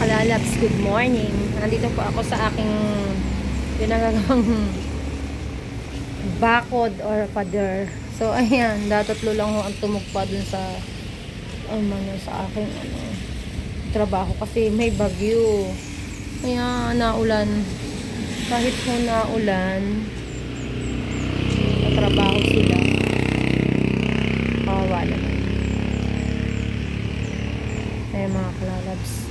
Kalalabs, good morning. Nandito po ako sa aking pinagagawang bakod or pader. So ayan, tatlo lang ho ang tumugpa dun sa sa aking trabaho kasi may bagyo. Kaya naulan. Kahit po naulan, natrabaho sila. Kawawa naman. Ayan mga kalalabs.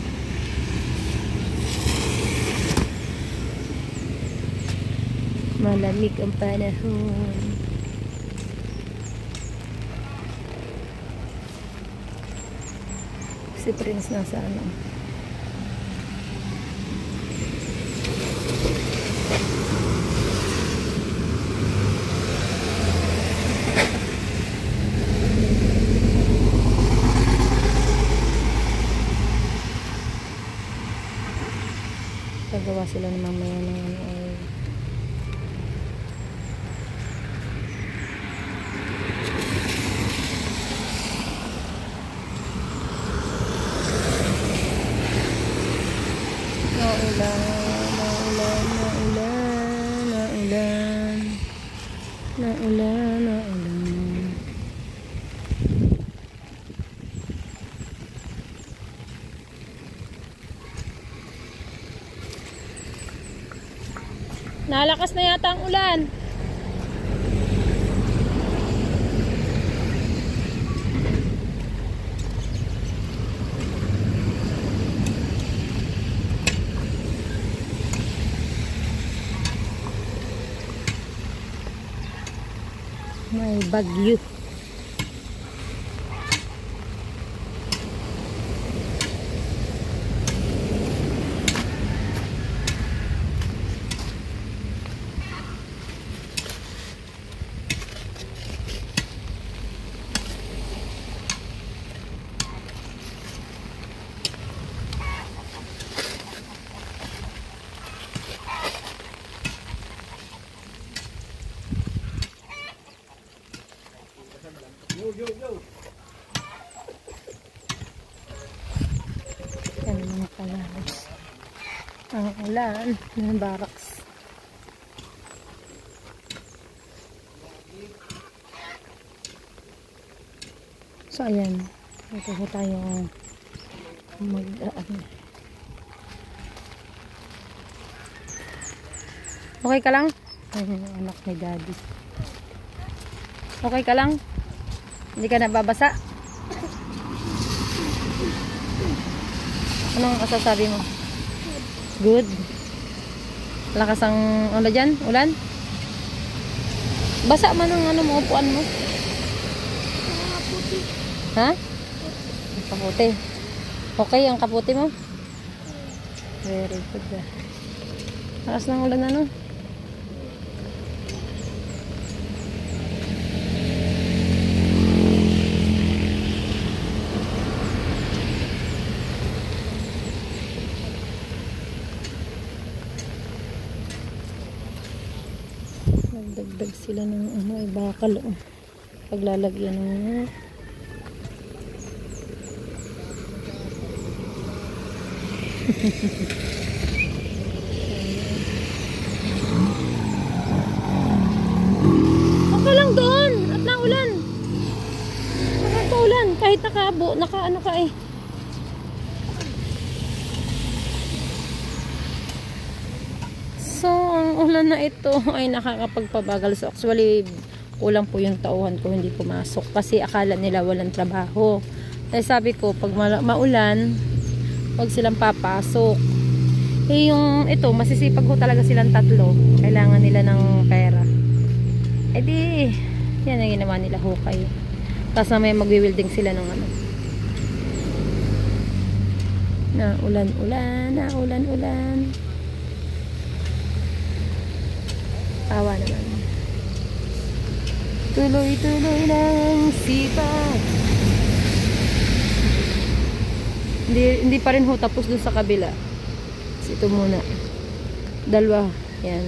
Malamig ang panahon. Si Prince nasa ano. Gagawa sila ng mamaya ng naulan. Nalakas na yata ang ulan. May bagyo. Yo. Yan mga kalalabs. Ang ulan ng barracks. So ayan, ito po tayo mag-aan. Okay ka lang? Ayun yung anak ni daddy. Okay ka lang? Hindi ka nababasa? Anong masasabi mo? Good. Lakas ang ano dyan? Ulan? Basa man ang mo, upuan mo? Ha? Kaputi. Okay ang kaputi mo? Very good. Lakas ng ulan ano? Nagdagdag sila ng ay bakal paglalagyan ng okay lang doon at naulan. Nakakaulan kahit naka ka eh. So, ang ulan na ito ay nakakapagpabagal. So, actually, kulang po yung tauhan ko hindi pumasok. Kasi akala nila walang trabaho. Kaya sabi ko, pag maulan, huwag silang papasok. Eh, yung ito, masisipag ko talaga silang tatlo. Kailangan nila ng pera. Eh di, yan ang ginawa nila hukay. Tapos na may magwi-welding sila ng ano. Ulan. Awa naman. Tuloy lang sipag. Hindi pa rin ho tapos dun sa kabila. Ito muna. Dalawa. Yan.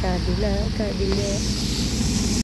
Kabila.